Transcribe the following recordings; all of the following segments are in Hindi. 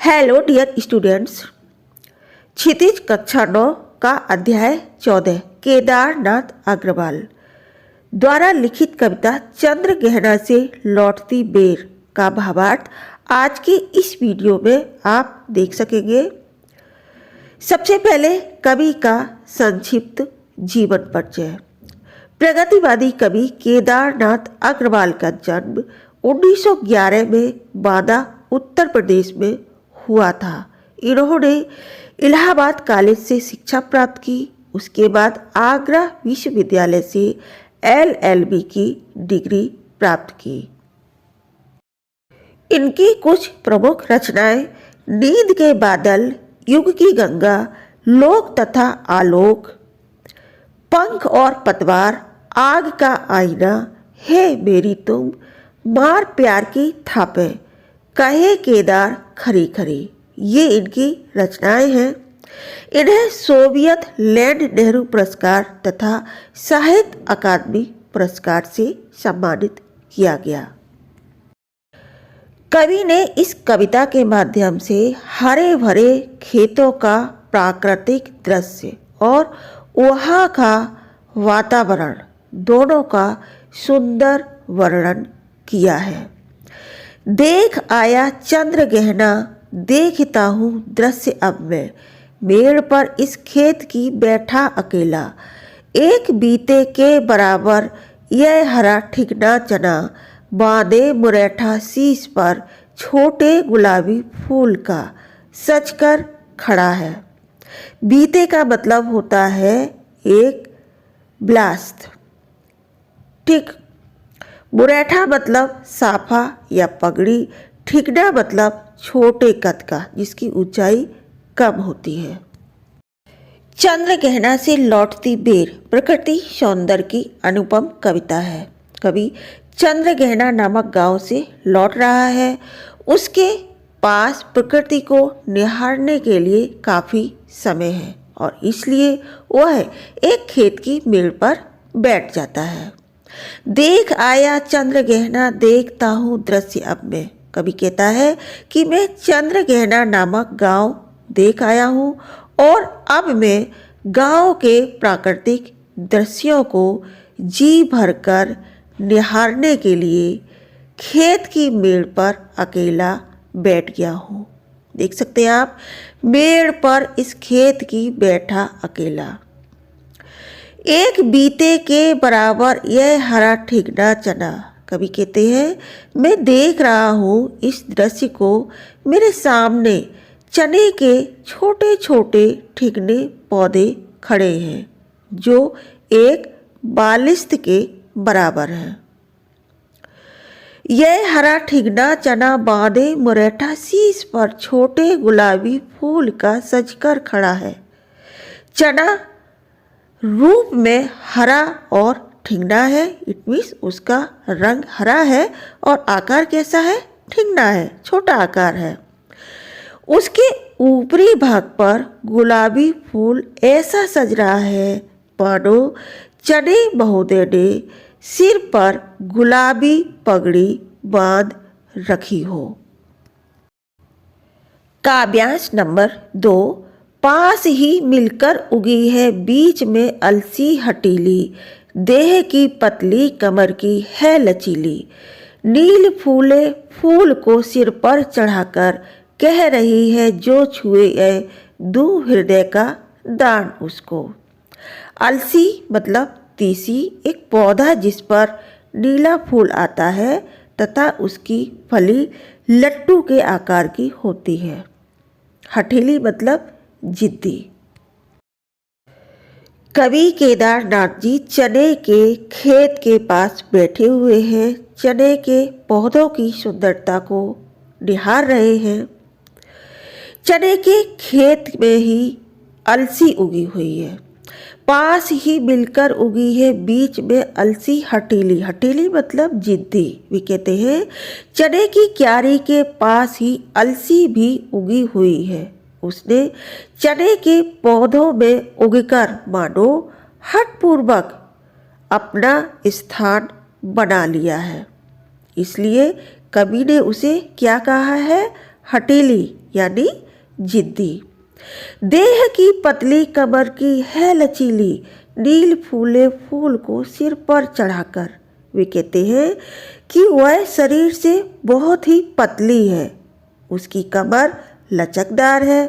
हेलो डियर स्टूडेंट्स, क्षितिज कक्षा 9 का अध्याय 14 केदारनाथ अग्रवाल द्वारा लिखित कविता चंद्र गहना से लौटती बेर का भावार्थ आज के इस वीडियो में आप देख सकेंगे। सबसे पहले कवि का संक्षिप्त जीवन परिचय। प्रगतिवादी कवि केदारनाथ अग्रवाल का जन्म 1911 में बांदा उत्तर प्रदेश में हुआ था। इन्होंने इलाहाबाद कॉलेज से शिक्षा प्राप्त की। उसके बाद आगरा विश्वविद्यालय से LLB की डिग्री प्राप्त की। इनकी कुछ प्रमुख रचनाएं नींद के बादल, युग की गंगा, लोक तथा आलोक, पंख और पतवार, आग का आईना, हे मेरी तुम, मार प्यार की थापें, कहे केदार खरी खरी, ये इनकी रचनाएं हैं। इन्हें सोवियत लैंड नेहरू पुरस्कार तथा साहित्य अकादमी पुरस्कार से सम्मानित किया गया। कवि ने इस कविता के माध्यम से हरे भरे खेतों का प्राकृतिक दृश्य और वहाँ का वातावरण दोनों का सुंदर वर्णन किया है। देख आया चंद्र गहना, देखता हूँ दृश्य अब मैं, मेड़ पर इस खेत की बैठा अकेला, एक बीते के बराबर यह हरा ठिकना चना, बांधे मुरैठा शीश पर छोटे गुलाबी फूल का सजकर खड़ा है। बीते का मतलब होता है एक ब्लास्ट, ठीक। मुरैठा मतलब साफा या पगड़ी, ठिकना मतलब छोटे कद का जिसकी ऊंचाई कम होती है। चंद्र गहना से लौटती बेर प्रकृति सौंदर्य की अनुपम कविता है। कवि चंद्र गहना नामक गांव से लौट रहा है। उसके पास प्रकृति को निहारने के लिए काफ़ी समय है और इसलिए वह एक खेत की मेड़ पर बैठ जाता है। देख आया चंद्र गहना, देखता हूँ दृश्य अब मैं। कवि कहता है कि मैं चंद्र गहना नामक गांव देख आया हूँ और अब मैं गांव के प्राकृतिक दृश्यों को जी भरकर निहारने के लिए खेत की मेड़ पर अकेला बैठ गया हूँ। देख सकते हैं आप, मेड़ पर इस खेत की बैठा अकेला, एक बीते के बराबर यह हरा ठिकना चना। कवि कहते हैं मैं देख रहा हूँ इस दृश्य को, मेरे सामने चने के छोटे छोटे ठिकने पौधे खड़े हैं जो एक बालिश्त के बराबर हैं। यह हरा ठिकना चना बांधे मुरैठा शीश पर छोटे गुलाबी फूल का सजकर खड़ा है। चना रूप में हरा और ठिंगना है, इट मीन्स उसका रंग हरा है और आकार कैसा है, ठिंगना है, छोटा आकार है। उसके ऊपरी भाग पर गुलाबी फूल ऐसा सज रहा है मानो चने महोदय ने सिर पर गुलाबी पगड़ी बांध रखी हो। काव्यांश नंबर 2। पास ही मिलकर उगी है बीच में अलसी हटीली, देह की पतली कमर की है लचीली, नील फूले फूल को सिर पर चढ़ाकर कह रही है जो छुए दूं हृदय का दान उसको। अलसी मतलब तीसी, एक पौधा जिस पर नीला फूल आता है तथा उसकी फली लट्टू के आकार की होती है। हठीली मतलब जिद्दी। कवि केदारनाथ जी चने के खेत के पास बैठे हुए हैं, चने के पौधों की सुंदरता को निहार रहे हैं। चने के खेत में ही अलसी उगी हुई है, पास ही मिलकर उगी है बीच में अलसी हटीली, हटीली मतलब जिद्दी। वे कहते हैं चने की क्यारी के पास ही अलसी भी उगी हुई है। उसने चने के पौधों में उगकर मानो हठपूर्वक अपना स्थान बना लिया है, इसलिए कवि ने उसे क्या कहा है, हटीली यानी जिद्दी। देह की पतली कमर की है लचीली, नील फूले फूल को सिर पर चढ़ाकर। वे कहते हैं कि वह शरीर से बहुत ही पतली है, उसकी कमर लचकदार है,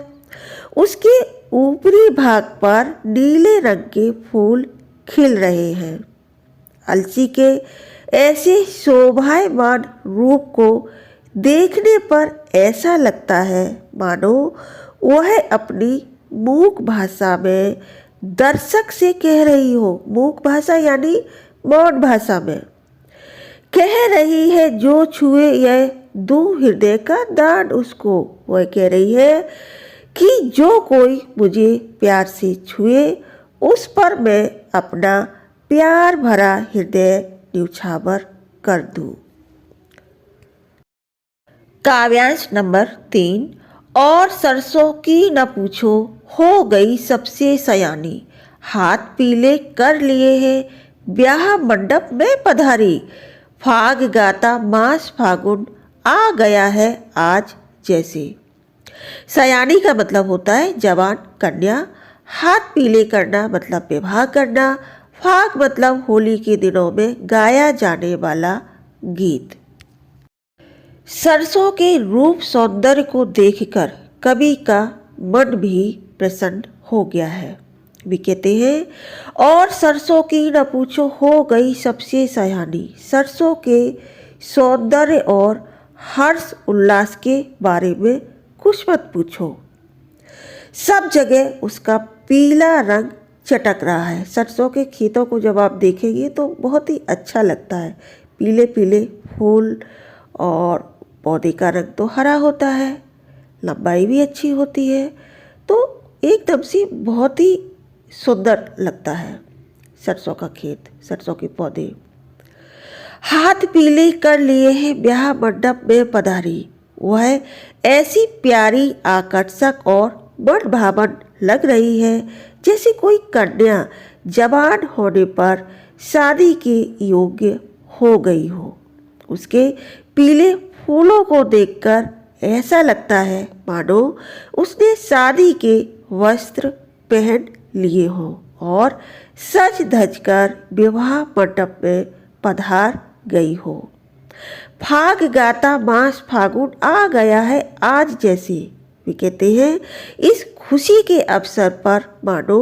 उसके ऊपरी भाग पर नीले रंग के फूल खिल रहे हैं। अलसी के ऐसे शोभायमान रूप को देखने पर ऐसा लगता है मानो वह अपनी मूक भाषा में दर्शक से कह रही हो। मूक भाषा यानी मौन भाषा में कह रही है, जो छुए यह दूं हृदय का दान उसको। वह कह रही है कि जो कोई मुझे प्यार से छुए उस पर मैं अपना प्यार भरा हृदय न्यौछावर कर दूं। काव्यांश नंबर 3। और सरसों की न पूछो, हो गई सबसे सयानी, हाथ पीले कर लिए हैं ब्याह मंडप में पधारी, फाग गाता मास फागुन आ गया है आज जैसे। सयानी का मतलब होता है जवान कन्या, हाथ पीले करना मतलब विवाह करना, फाग मतलब होली के दिनों में गाया जाने वाला गीत। सरसों के रूप सौंदर्य को देखकर कवि का मन भी प्रसन्न हो गया है। वे कहते हैं और सरसों की न पूछो, हो गई सबसे सयानी। सरसों के सौंदर्य और हर्ष उल्लास के बारे में कुछ मत पूछो, सब जगह उसका पीला रंग चटक रहा है। सरसों के खेतों को जब आप देखेंगे तो बहुत ही अच्छा लगता है। पीले पीले फूल और पौधे का रंग तो हरा होता है, लंबाई भी अच्छी होती है, तो एकदम से बहुत ही सुंदर लगता है सरसों का खेत, सरसों के पौधे। हाथ पीले कर लिए हैं ब्याह मंडप में पधारी, वह ऐसी प्यारी, आकर्षक और मन भावन लग रही है जैसे कोई कन्या जवान होने पर शादी के योग्य हो गई हो। उसके पीले फूलों को देखकर ऐसा लगता है मानो उसने शादी के वस्त्र पहन लिए हों और सज धज कर विवाह मंडप में पधार गई हो। फाग गाता मास फागुन आ गया है आज जैसे। वे कहते हैं इस खुशी के अवसर पर मानो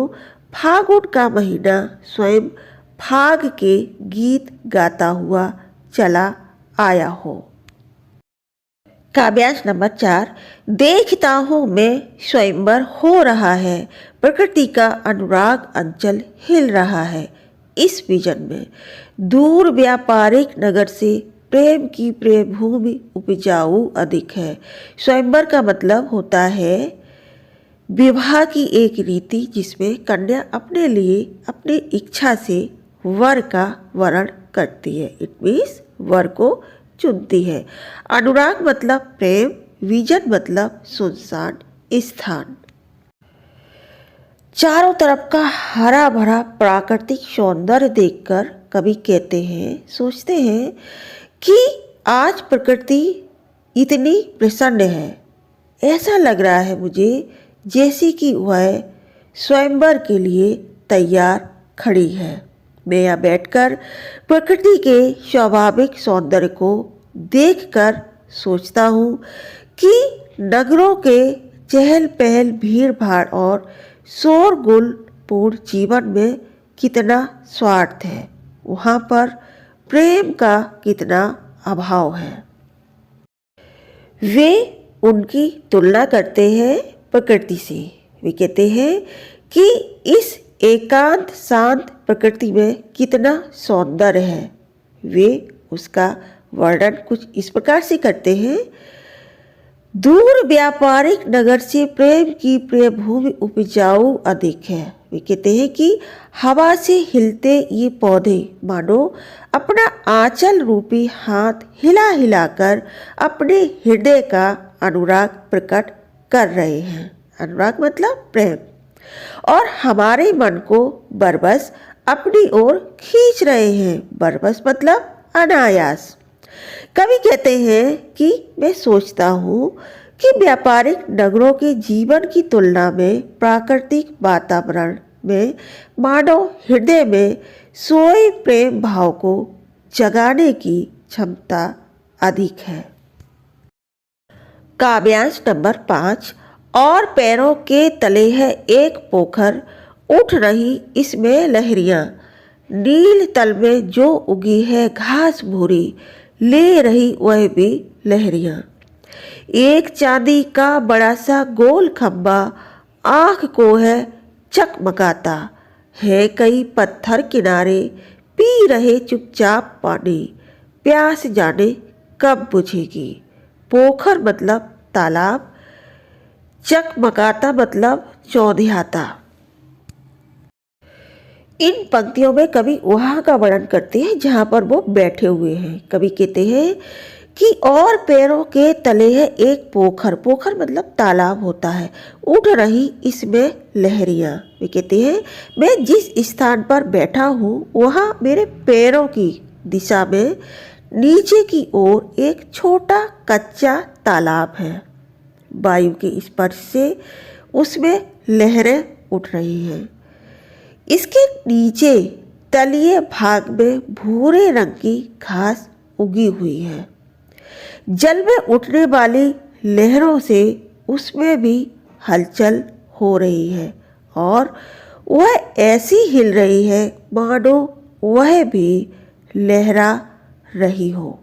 फागुन का महीना स्वयं फाग के गीत गाता हुआ चला आया हो। काव्यांश नंबर 4। देखता हूँ मैं स्वयंवर हो रहा है, प्रकृति का अनुराग अंचल हिल रहा है। इस विजन में दूर व्यापारिक नगर से प्रेम की प्रेम भूमि उपजाऊ अधिक है। स्वयंवर का मतलब होता है विवाह की एक रीति जिसमें कन्या अपने लिए अपनी इच्छा से वर का वरण करती है। इट मीन्स वर को चुनती है। अनुराग मतलब प्रेम, विजन मतलब सुनसान स्थान। चारों तरफ का हरा भरा प्राकृतिक सौंदर्य देखकर कवि कहते हैं, सोचते हैं कि आज प्रकृति इतनी प्रसन्न है। ऐसा लग रहा है मुझे जैसे कि वह स्वयंवर के लिए तैयार खड़ी है। मैं यहाँ बैठकर प्रकृति के स्वाभाविक सौंदर्य को देखकर सोचता हूँ कि नगरों के चहल पहल, भीड़ भाड़ और शोरगुल पूर्ण जीवन में कितना स्वार्थ है, वहाँ पर प्रेम का कितना अभाव है। वे उनकी तुलना करते हैं प्रकृति से। वे कहते हैं कि इस एकांत शांत प्रकृति में कितना सौंदर्य है। वे उसका वर्णन कुछ इस प्रकार से करते हैं। दूर व्यापारिक नगर से प्रेम की प्रिय भूमि उपजाऊ अधिक है। वे कहते हैं कि हवा से हिलते ये पौधे मानो अपना आंचल रूपी हाथ हिला हिलाकर अपने हृदय का अनुराग प्रकट कर रहे हैं। अनुराग मतलब प्रेम, और हमारे मन को बरबस अपनी ओर खींच रहे हैं। बरबस मतलब अनायास। कवि कहते हैं कि मैं सोचता हूँ कि व्यापारिक नगरों के जीवन की तुलना में प्राकृतिक वातावरण में मानव हृदय में सोए प्रेम भाव को जगाने की क्षमता अधिक है। काव्यांश नंबर 5। और पैरों के तले है एक पोखर, उठ रही इसमें लहरियां, नील तल में जो उगी है घास भूरी, ले रही वह भी लहरियां। एक चांदी का बड़ा सा गोल खंबा आँख को है चकमकाता है, कई पत्थर किनारे पी रहे चुपचाप पानी, प्यास जाने कब बुझेगी। पोखर मतलब तालाब, चकमकाता मतलब चौंधियाता। इन पंक्तियों में कवि वहाँ का वर्णन करते हैं जहाँ पर वो बैठे हुए हैं। कवि कहते हैं कि और पैरों के तले है एक पोखर, पोखर मतलब तालाब होता है, उठ रही इसमें लहरियाँ। वे कहते हैं मैं जिस स्थान पर बैठा हूँ वहाँ मेरे पैरों की दिशा में नीचे की ओर एक छोटा कच्चा तालाब है, वायु के स्पर्श से उसमें लहरें उठ रही हैं। इसके नीचे तलीय भाग में भूरे रंग की घास उगी हुई है। जल में उठने वाली लहरों से उसमें भी हलचल हो रही है और वह ऐसी हिल रही है मानो वह भी लहरा रही हो।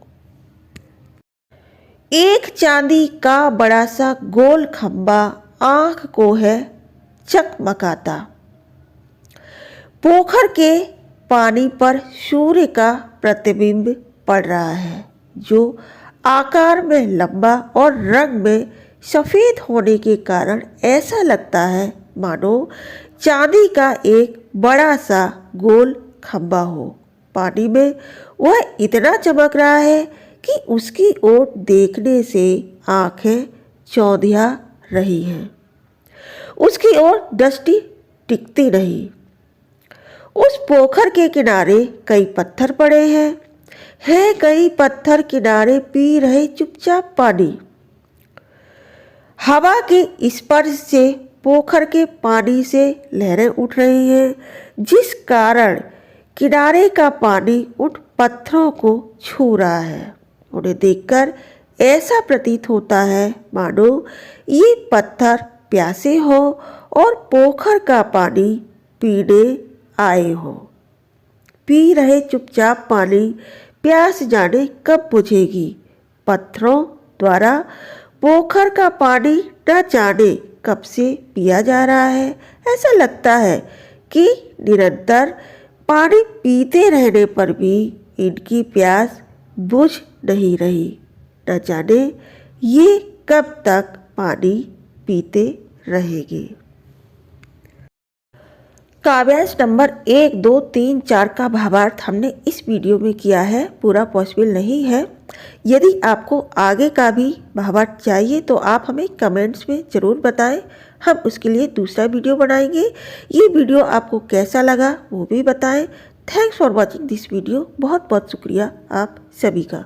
एक चांदी का बड़ा सा गोल खंबा आँख को है चकमकाता। पोखर के पानी पर सूर्य का प्रतिबिंब पड़ रहा है जो आकार में लंबा और रंग में सफ़ेद होने के कारण ऐसा लगता है मानो चांदी का एक बड़ा सा गोल खंबा हो। पानी में वह इतना चमक रहा है कि उसकी ओर देखने से आंखें चौंधिया रही हैं। उसकी ओर दृष्टि टिकती नहीं। उस पोखर के किनारे कई पत्थर पड़े हैं कई पत्थर किनारे पी रहे चुपचाप पानी। हवा के स्पर्श से पोखर के पानी से लहरें उठ रही हैं, जिस कारण किनारे का पानी उन पत्थरों को छू रहा है। उन्हें देखकर ऐसा प्रतीत होता है मानो ये पत्थर प्यासे हो और पोखर का पानी पीने आए हो। पी रहे चुपचाप पानी, प्यास जाने कब बुझेगी। पत्थरों द्वारा पोखर का पानी न जाने कब से पिया जा रहा है। ऐसा लगता है कि निरंतर पानी पीते रहने पर भी इनकी प्यास बुझ नहीं रही। न जाने ये कब तक पानी पीते रहेंगे। काव्यांश नंबर 1, 2, 3, 4 का भावार्थ हमने इस वीडियो में किया है, पूरा पॉसिबल नहीं है। यदि आपको आगे का भी भावार्थ चाहिए तो आप हमें कमेंट्स में ज़रूर बताएं, हम उसके लिए दूसरा वीडियो बनाएंगे। ये वीडियो आपको कैसा लगा वो भी बताएं। Thanks for watching this video. बहुत बहुत शुक्रिया आप सभी का।